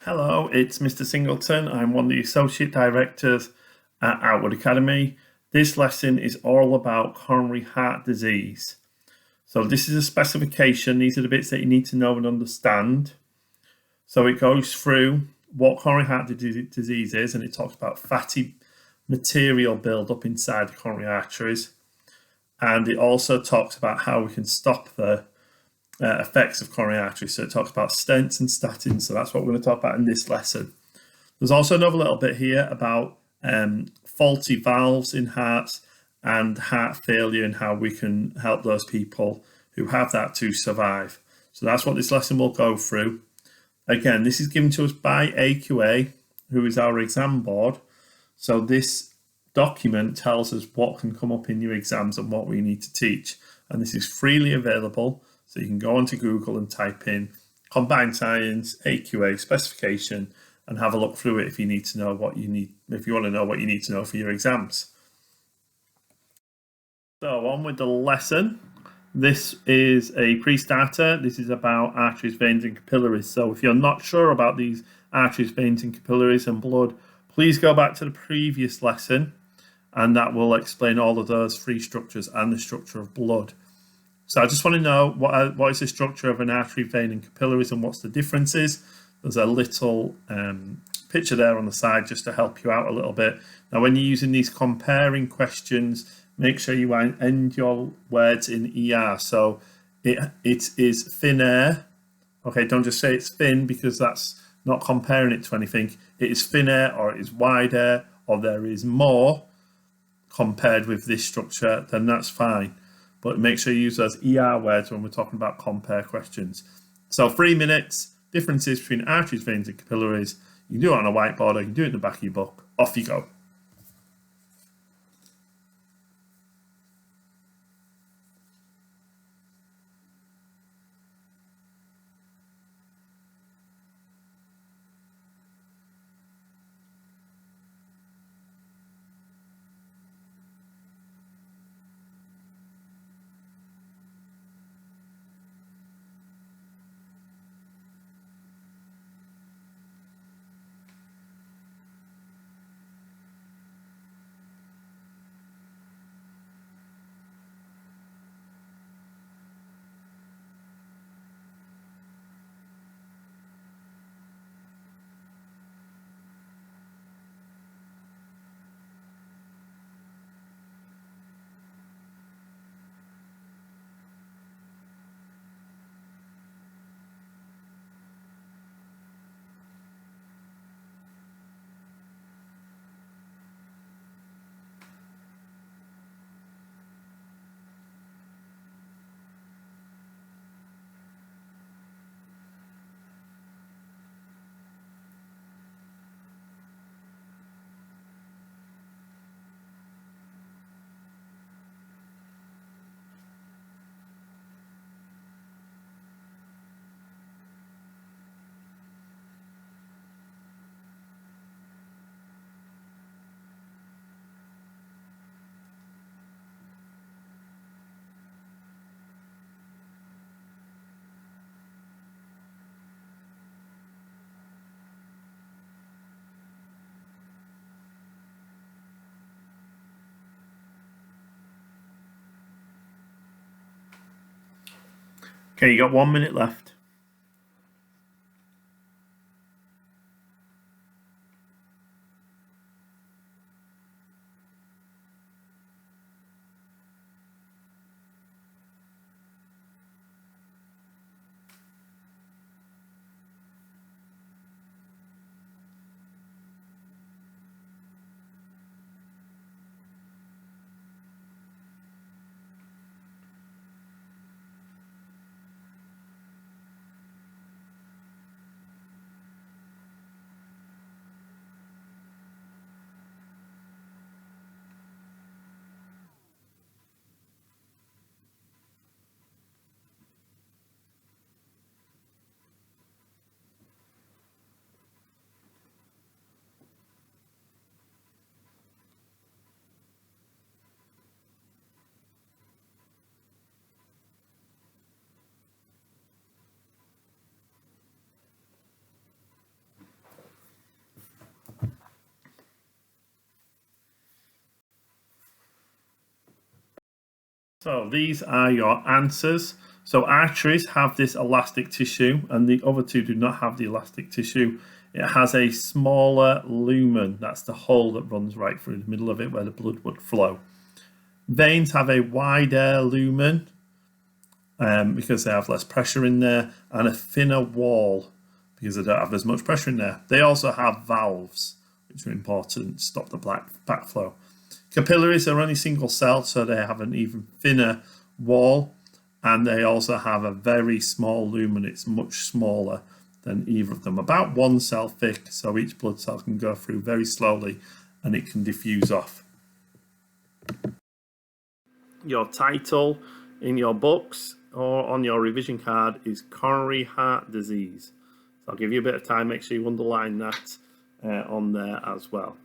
Hello, it's Mr. Singleton. I'm one of the Associate Directors at Outward Academy. This lesson is all about coronary heart disease. So this is a specification. These are the bits that you need to know and understand. So it goes through what coronary heart disease is, and it talks about fatty material build-up inside the coronary arteries. And it also talks about how we can stop the effects of coronary arteries. So it talks about stents and statins. So that's what we're going to talk about in this lesson. There's also another little bit here about faulty valves in hearts and heart failure and how we can help those people who have that to survive. So that's what this lesson will go through. Again, this is given to us by AQA, who is our exam board. So this document tells us what can come up in your exams and what we need to teach. And this is freely available. So you can go onto Google and type in Combined Science, AQA specification, and have a look through it if you need to know what you need, if you want to know what you need to know for your exams. So on with the lesson. This is a pre-starter. This is about arteries, veins, and capillaries. So if you're not sure about these arteries, veins, and capillaries and blood, please go back to the previous lesson, and that will explain all of those three structures and the structure of blood. So I just want to know what is the structure of an artery, vein, and capillaries, and what's the differences. There's a little picture there on the side just to help you out a little bit. Now, when you're using these comparing questions, make sure you end your words in ER. So it is thin air. Okay, don't just say it's thin because that's not comparing it to anything. It is thin air, or it is wide air, or there is more compared with this structure, then that's fine. But make sure you use those ER words when we're talking about compare questions. So 3 minutes, differences between arteries, veins, and capillaries. You can do it on a whiteboard, or you can do it in the back of your book. Off you go. Okay, you got 1 minute left. So these are your answers. So arteries have this elastic tissue and the other two do not have the elastic tissue. It has a smaller lumen. That's the hole that runs right through the middle of it where the blood would flow. Veins have a wider lumen because they have less pressure in there, and a thinner wall because they don't have as much pressure in there. They also have valves, which are important to stop the backflow. Capillaries are only single celled, so they have an even thinner wall, and they also have a very small lumen. It's much smaller than either of them, about 1 cell thick, so each blood cell can go through very slowly and it can diffuse off. Your title in your books or on your revision card is coronary heart disease. So I'll give you a bit of time, make sure you underline that on there as well.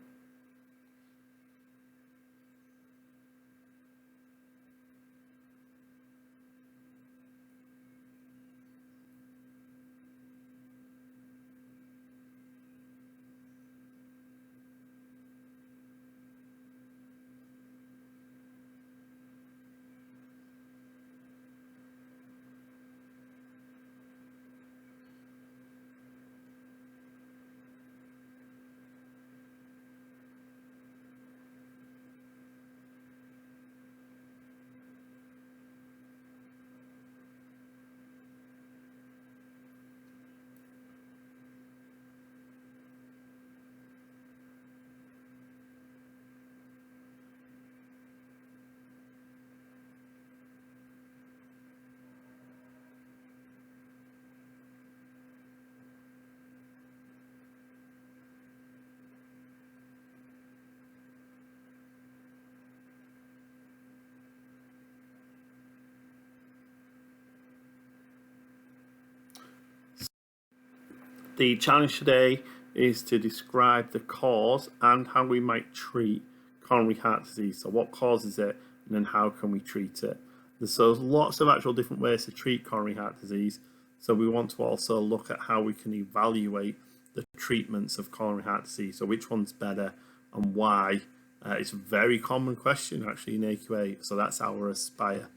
The challenge today is to describe the cause and how we might treat coronary heart disease. So what causes it and then how can we treat it? There's lots of actual different ways to treat coronary heart disease. So we want to also look at how we can evaluate the treatments of coronary heart disease. So which one's better and why? It's a very common question actually in AQA. So that's our Aspire.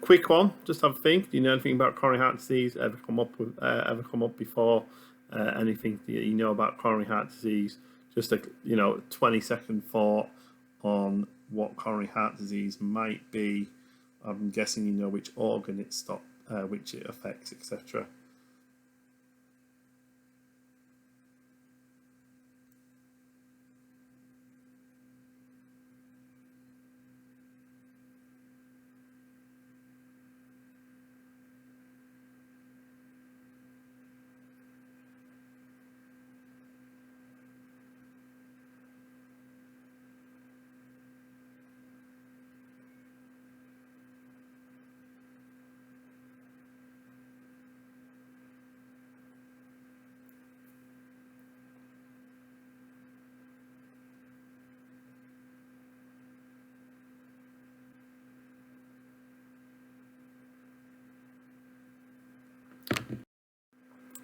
Quick one, just have a think. Do you know anything about coronary heart disease? Ever come up before? Anything that you know about coronary heart disease? Just a 20-second thought on what coronary heart disease might be. I'm guessing you know which organ which it affects, etc.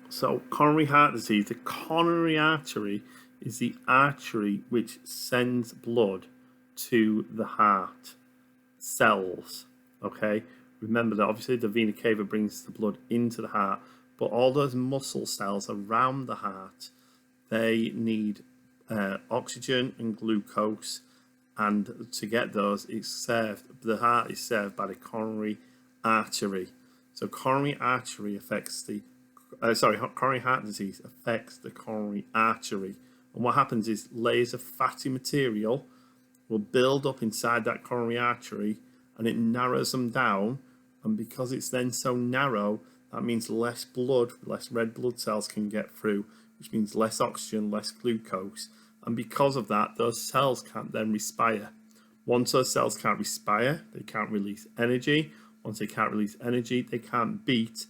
So coronary heart disease, the coronary artery is the artery which sends blood to the heart cells. Okay, remember that obviously the vena cava brings the blood into the heart, but all those muscle cells around the heart, they need oxygen and glucose, and to get those, the heart is served by the coronary artery. So coronary artery affects the coronary heart disease affects the coronary artery, and what happens is layers of fatty material will build up inside that coronary artery and it narrows them down, and because it's then so narrow, that means less red blood cells can get through, which means less oxygen, less glucose, and because of that, those cells can't then respire. Once those cells can't respire, they can't release energy. Once they can't release energy, they can't beat,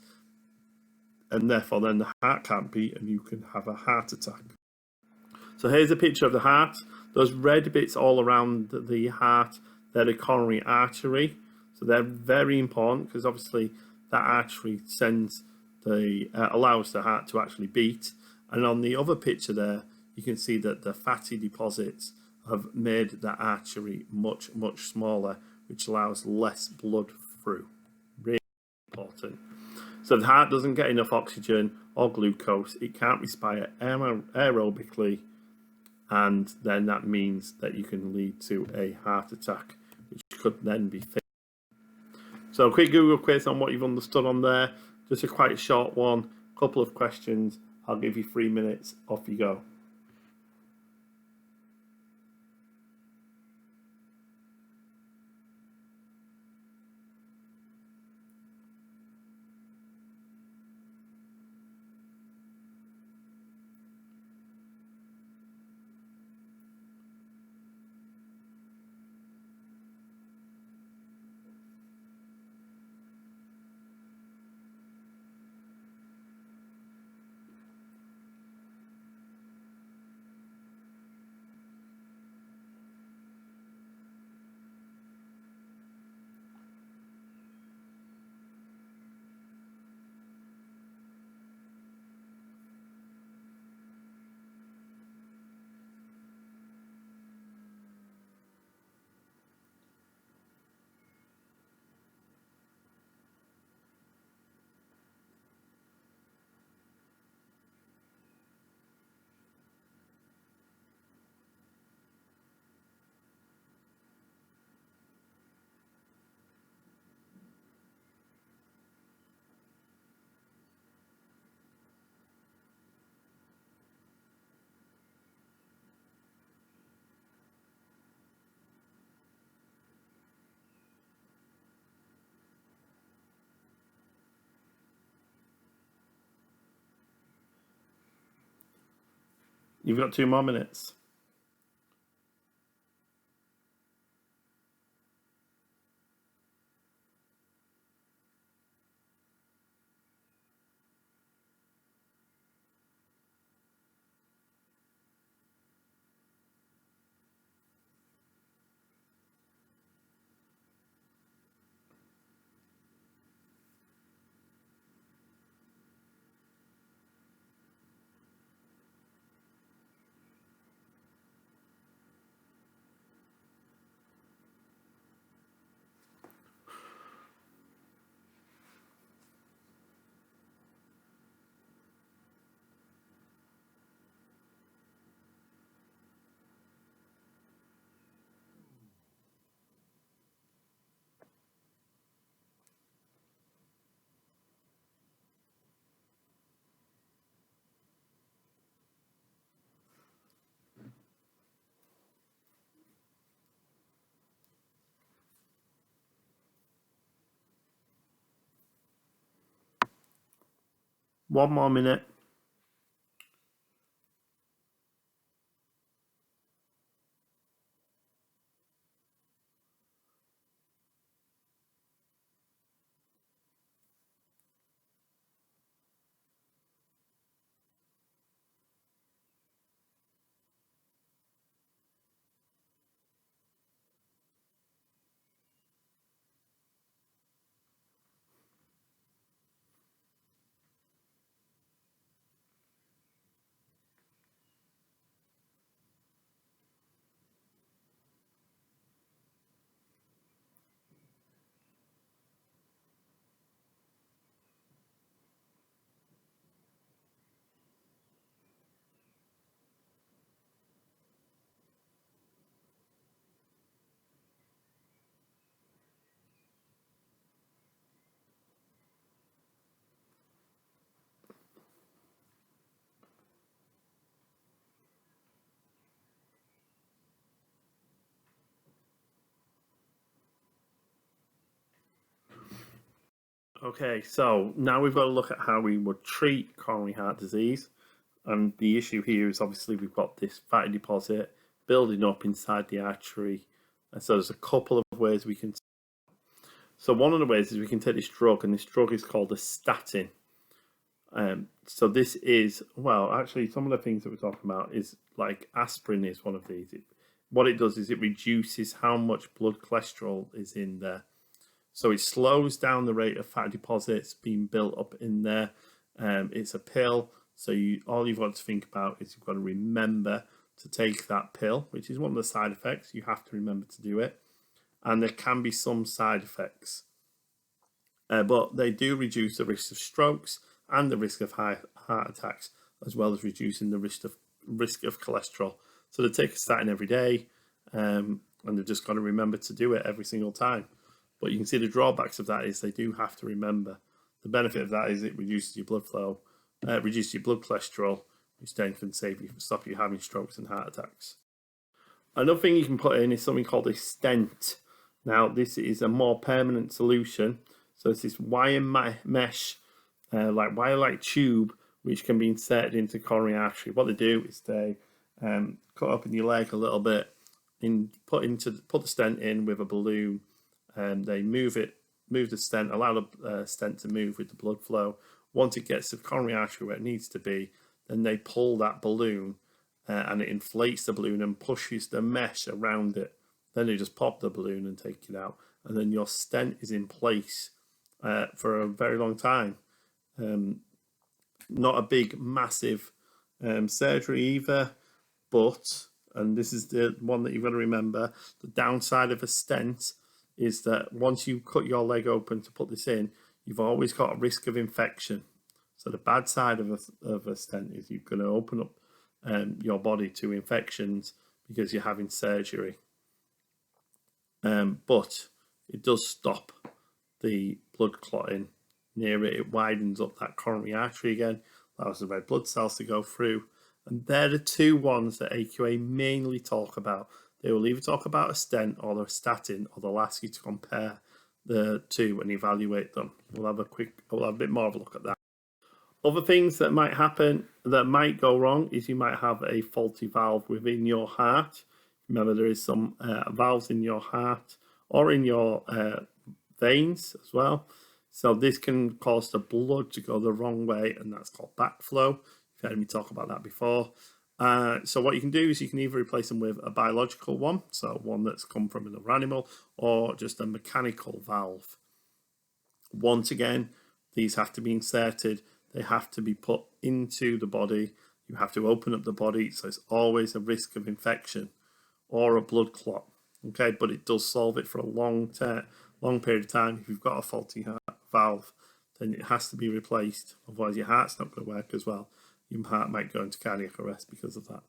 and therefore then the heart can't beat and you can have a heart attack. So here's a picture of the heart. Those red bits all around the heart, they're the coronary artery. So they're very important because obviously that artery allows the heart to actually beat. And on the other picture there, you can see that the fatty deposits have made the artery much smaller, which allows less blood through. Really important. So the heart doesn't get enough oxygen or glucose, it can't respire aerobically, and then that means that you can lead to a heart attack, which could then be fatal. So a quick Google quiz on what you've understood on there, just a quite short one, couple of questions, I'll give you 3 minutes, off you go. You've got 2 more minutes. One more minute. Okay, so now we've got to look at how we would treat coronary heart disease. And the issue here is obviously we've got this fatty deposit building up inside the artery. And so there's a couple of ways we can. So one of the ways is we can take this drug, and this drug is called a statin. So this is, well, actually some of the things that we're talking about is like aspirin is one of these. What it does is it reduces how much blood cholesterol is in there. So it slows down the rate of fat deposits being built up in there. It's a pill, so all you've got to think about is you've got to remember to take that pill, which is one of the side effects. You have to remember to do it. And there can be some side effects. But they do reduce the risk of strokes and the risk of heart attacks, as well as reducing the risk of cholesterol. So they take a statin every day, and they've just got to remember to do it every single time. But you can see the drawbacks of that is they do have to remember. The benefit of that is it reduces your blood flow, reduces your blood cholesterol, which then can stop you having strokes and heart attacks. Another thing you can put in is something called a stent. Now, this is a more permanent solution. So it's this wire mesh, wire-like tube, which can be inserted into coronary artery. What they do is they cut open your leg a little bit, put the stent in with a balloon, and they move the stent, allow the stent to move with the blood flow. Once it gets to the coronary artery where it needs to be, then they pull that balloon, and it inflates the balloon and pushes the mesh around it. Then they just pop the balloon and take it out, and then your stent is in place for a very long time. Not a big, massive surgery either, but, and this is the one that you've got to remember, the downside of a stent is that once you cut your leg open to put this in, you've always got a risk of infection. So the bad side of a stent is you're going to open up your body to infections because you're having surgery. But it does stop the blood clotting near it. It widens up that coronary artery again, allows the red blood cells to go through. And they're the two ones that AQA mainly talk about. They will either talk about a stent or a statin, or they'll ask you to compare the two and evaluate them. We'll have a bit more of a look at that. Other things that might happen, that might go wrong, is you might have a faulty valve within your heart. Remember, there is some valves in your heart or in your veins as well. So this can cause the blood to go the wrong way, and that's called backflow. You've heard me talk about that before. So what you can do is you can either replace them with a biological one, so one that's come from another animal, or just a mechanical valve. Once again, these have to be inserted. They have to be put into the body. You have to open up the body, so it's always a risk of infection or a blood clot. Okay, but it does solve it for a long period of time. If you've got a faulty valve, then it has to be replaced. Otherwise, your heart's not going to work as well. Your heart might go into cardiac arrest because of that.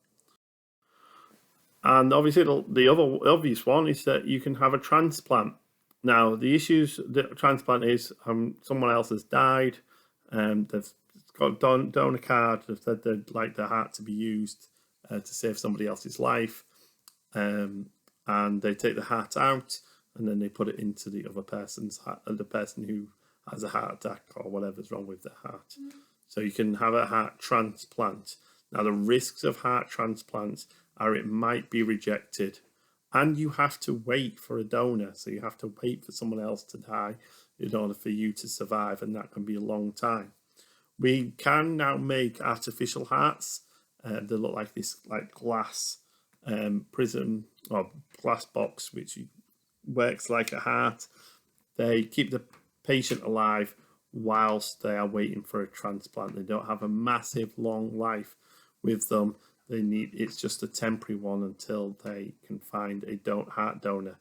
And obviously, the other obvious one is that you can have a transplant. Now, the issues that transplant is someone else has died, they've got a donor card, they've said they'd like their heart to be used to save somebody else's life, and they take the heart out and then they put it into the other person's heart, the person who has a heart attack or whatever's wrong with their heart. So you can have a heart transplant. Now, the risks of heart transplants are it might be rejected, and you have to wait for a donor. So you have to wait for someone else to die in order for you to survive, and that can be a long time. We can now make artificial hearts. They look like this glass prism or glass box, which works like a heart. They keep the patient alive whilst they are waiting for a transplant. They don't have a massive long life with them. It's just a temporary one until they can find a heart donor.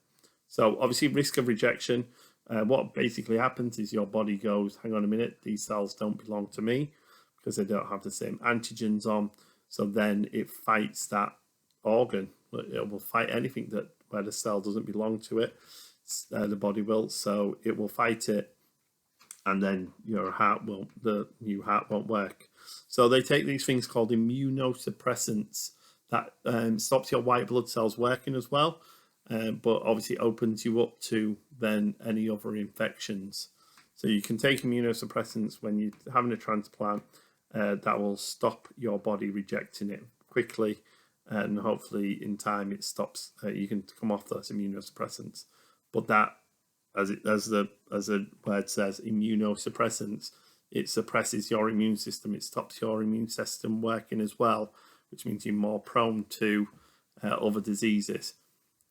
So obviously, risk of rejection. What basically happens is your body goes, hang on a minute, these cells don't belong to me because they don't have the same antigens on. So then it fights that organ. It will fight anything where the cell doesn't belong to it. The body will, so it will fight it, and then the new heart won't work. So they take these things called immunosuppressants that stops your white blood cells working as well, but obviously opens you up to then any other infections. So you can take immunosuppressants when you're having a transplant that will stop your body rejecting it quickly, and hopefully in time it stops. You can come off those immunosuppressants, but that, as the word says, immunosuppressants, it suppresses your immune system. It stops your immune system working as well, which means you're more prone to other diseases.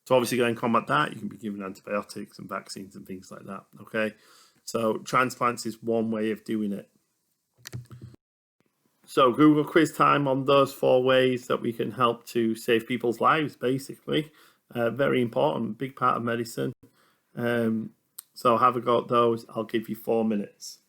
To obviously go and combat that, you can be given antibiotics and vaccines and things like that. Okay, so transplants is one way of doing it. So Google quiz time on those 4 ways that we can help to save people's lives, basically. Very important, big part of medicine. So have a go at those. I'll give you 4 minutes.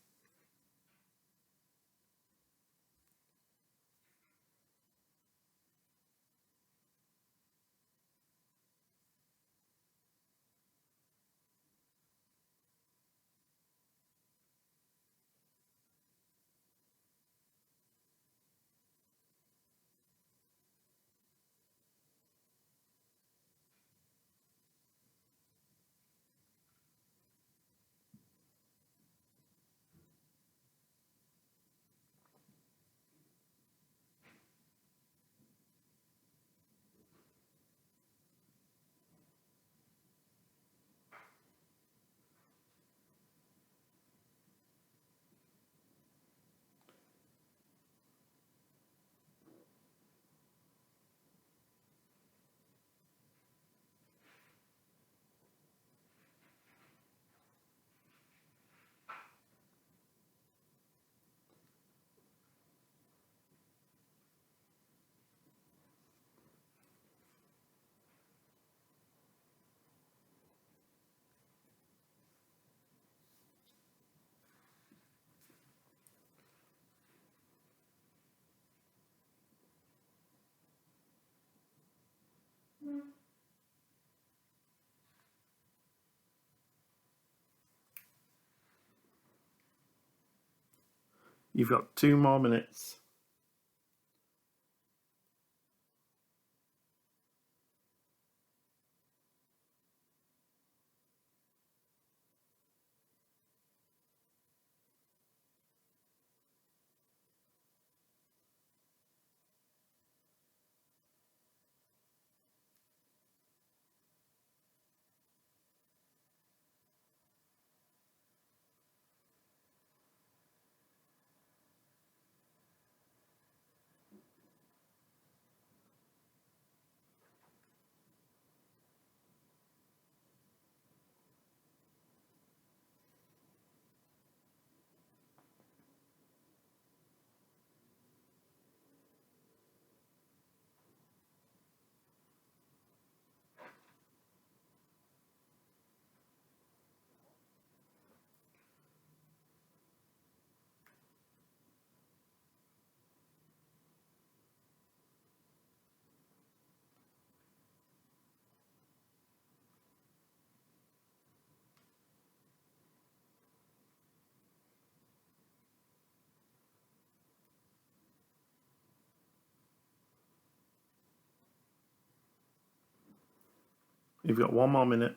You've got 2 more minutes. You've got 1 more minute.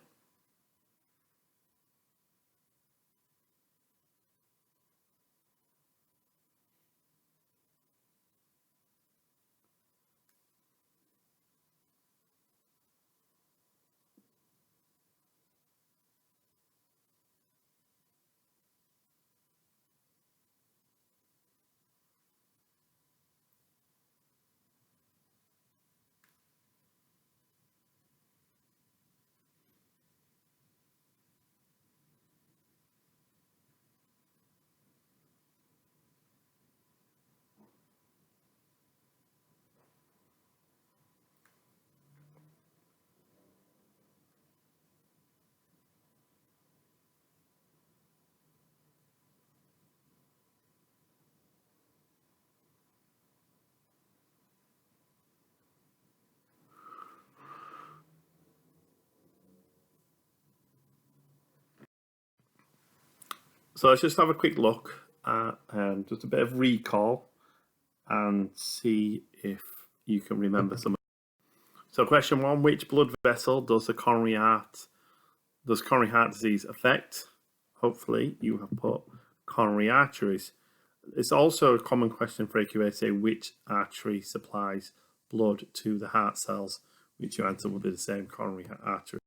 So let's just have a quick look at just a bit of recall and see if you can remember some. So question 1, which blood vessel does coronary heart disease affect? Hopefully you have put coronary arteries. It's also a common question for AQA to say which artery supplies blood to the heart cells, which your answer will be the same, coronary artery.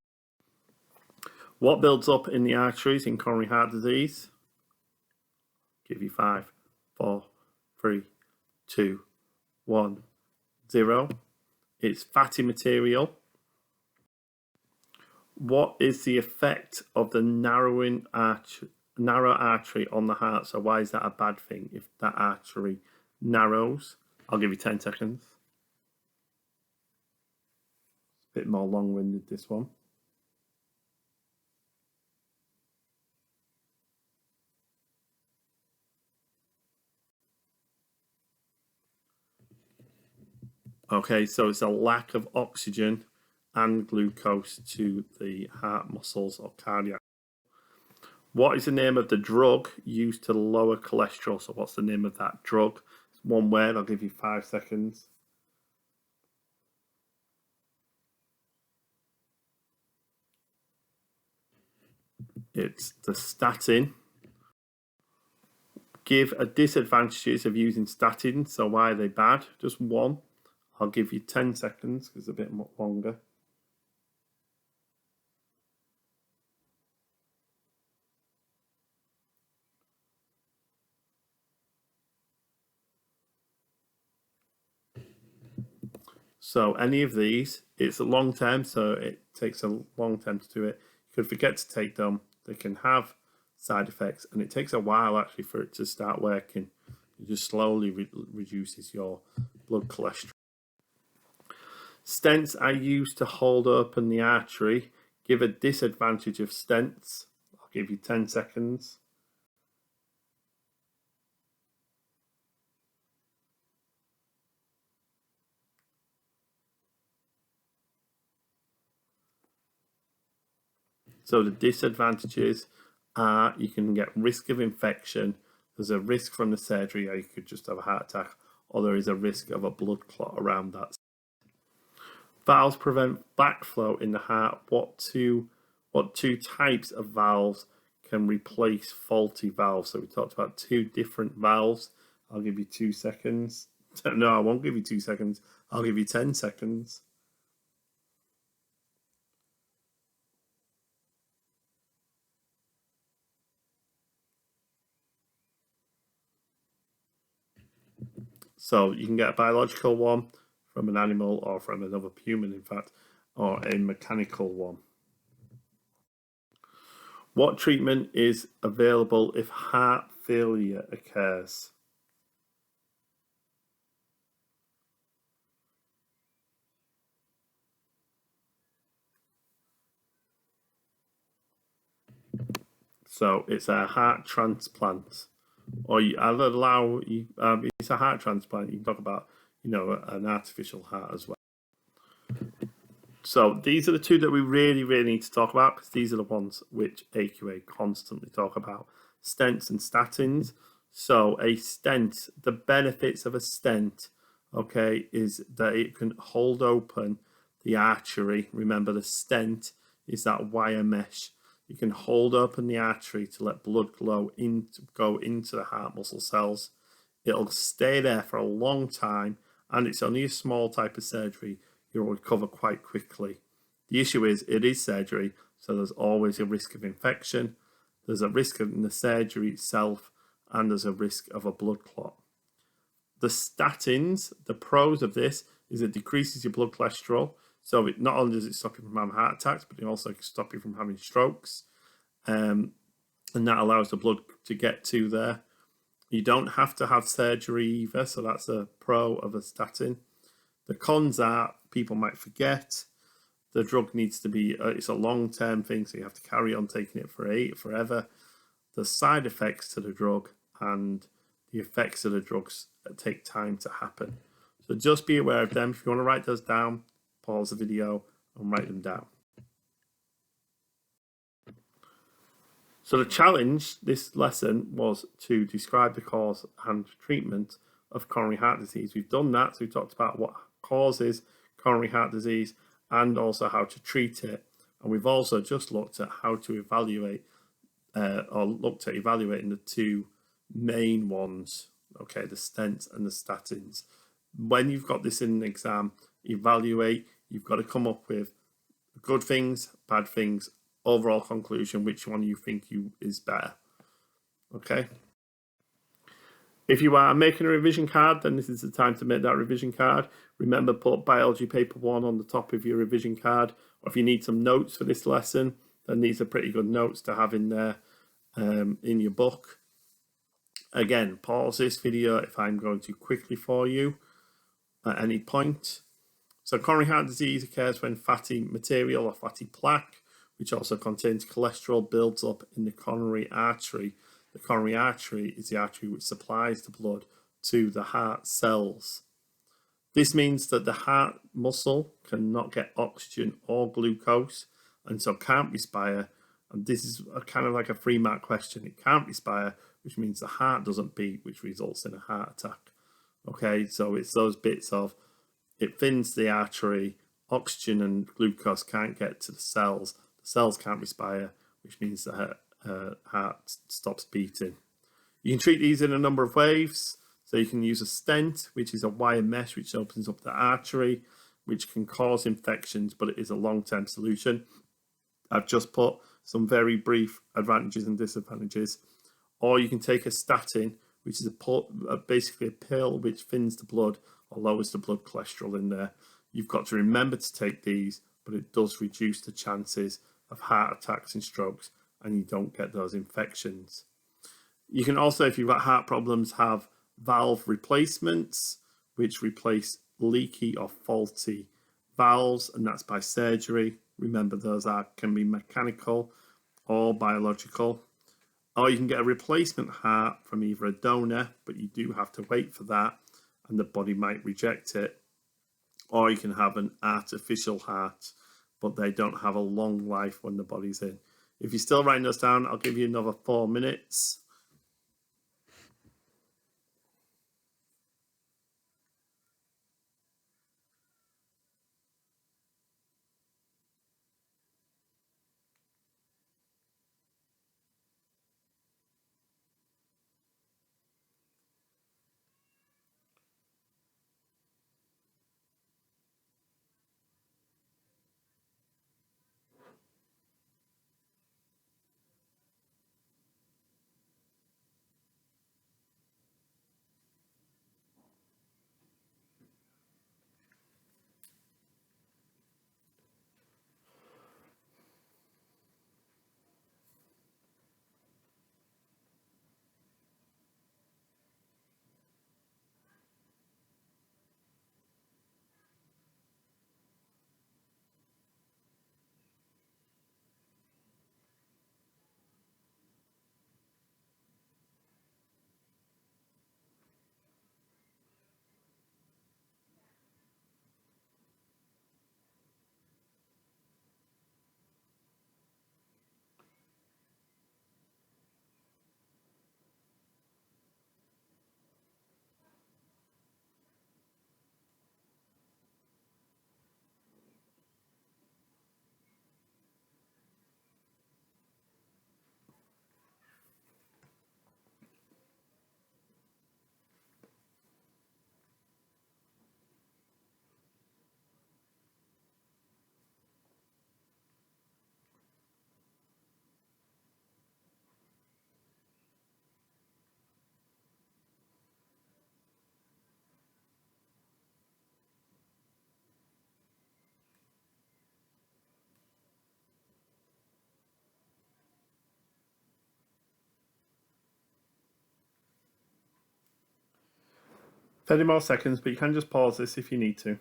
What builds up in the arteries in coronary heart disease? Give you 5, 4, 3, 2, 1, 0. It's fatty material. What is the effect of the narrow artery on the heart? So why is that a bad thing if that artery narrows. I'll give you 10 seconds. A bit more long-winded, this one. Okay, so it's a lack of oxygen and glucose to the heart muscles or cardiac. What is the name of the drug used to lower cholesterol? So what's the name of that drug? It's one word. I'll give you 5 seconds. It's the statin. Give a disadvantages of using statins. So why are they bad? Just one. I'll give you 10 seconds because it's a bit longer. So any of these, it's a long term, so it takes a long time to do it. You could forget to take them. They can have side effects, and it takes a while actually for it to start working. It just slowly reduces your blood cholesterol. Stents are used to hold open the artery. Give a disadvantage of stents. I'll give you 10 seconds. So the disadvantages are you can get risk of infection, there's a risk from the surgery, or you could just have a heart attack, or there is a risk of a blood clot around that. Valves prevent backflow in the heart. What two types of valves can replace faulty valves? So we talked about 2 different valves. I'll give you 2 seconds. No, I won't give you 2 seconds. I'll give you 10 seconds. So you can get a biological one from an animal or from another human, in fact, or a mechanical one. What treatment is available if heart failure occurs? So it's a heart transplant, or I'll allow you. It's a heart transplant. You can talk about, an artificial heart as well. So these are the 2 that we really need to talk about, because these are the ones which AQA constantly talk about: stents and statins. So a stent, the benefits of a stent, okay, is that it can hold open the artery. Remember, the stent is that wire mesh. You can hold open the artery to let blood go into the heart muscle cells. It'll stay there for a long time, and it's only a small type of surgery. You'll recover quite quickly. The issue is it is surgery, so there's always a risk of infection. There's a risk in the surgery itself, and there's a risk of a blood clot. The statins, the pros of this is it decreases your blood cholesterol. So it not only does it stop you from having heart attacks, but it also can stop you from having strokes. And that allows the blood to get to there. You don't have to have surgery either, so that's a pro of a statin. The cons are people might forget. The drug needs to be, it's a long-term thing, so you have to carry on taking it forever. The side effects to the drug and the effects of the drugs take time to happen. So just be aware of them. If you want to write those down, pause the video and write them down. So the challenge this lesson was to describe the cause and treatment of coronary heart disease. We've done that, so we talked about what causes coronary heart disease and also how to treat it. And we've also just looked at how to evaluate evaluating the 2 main ones, okay, the stents and the statins. When you've got this in an exam, evaluate, you've got to come up with good things, bad things, overall conclusion, which one you think is better. Okay. If you are making a revision card, then this is the time to make that revision card. Remember, put biology paper 1 on the top of your revision card. Or if you need some notes for this lesson, then these are pretty good notes to have in there in your book. Again, pause this video if I'm going too quickly for you at any point. So coronary heart disease occurs when fatty material or fatty plaque, which also contains cholesterol, builds up in the coronary artery. The coronary artery is the artery which supplies the blood to the heart cells. This means that the heart muscle cannot get oxygen or glucose and so can't respire. And this is kind of like a 3-mark question. It can't respire, which means the heart doesn't beat, which results in a heart attack. Okay, so it's those bits of it thins the artery, oxygen and glucose can't get to the cells can't respire, which means the heart stops beating. You can treat these in a number of ways. So you can use a stent, which is a wire mesh which opens up the artery, which can cause infections, but it is a long-term solution. I've just put some very brief advantages and disadvantages. Or you can take a statin, which is basically a pill which thins the blood or lowers the blood cholesterol in there. You've got to remember to take these, but it does reduce the chances of heart attacks and strokes, and you don't get those infections. You can also, if you've got heart problems, have valve replacements, which replace leaky or faulty valves, and that's by surgery. Remember, those can be mechanical or biological. Or you can get a replacement heart from either a donor, but you do have to wait for that, and the body might reject it. Or you can have an artificial heart, but they don't have a long life when the body's in. If you're still writing those down, I'll give you another 4 minutes. Thirty more seconds, but you can just pause this if you need to.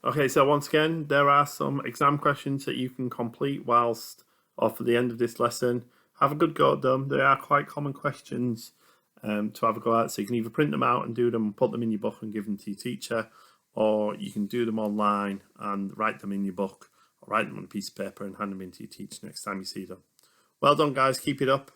Okay, so once again, there are some exam questions that you can complete whilst or for the end of this lesson. Have a good go at them. They are quite common questions to have a go at. So you can either print them out and do them, put them in your book and give them to your teacher, or you can do them online and write them in your book, or write them on a piece of paper and hand them in to your teacher next time you see them. Well done, guys. Keep it up.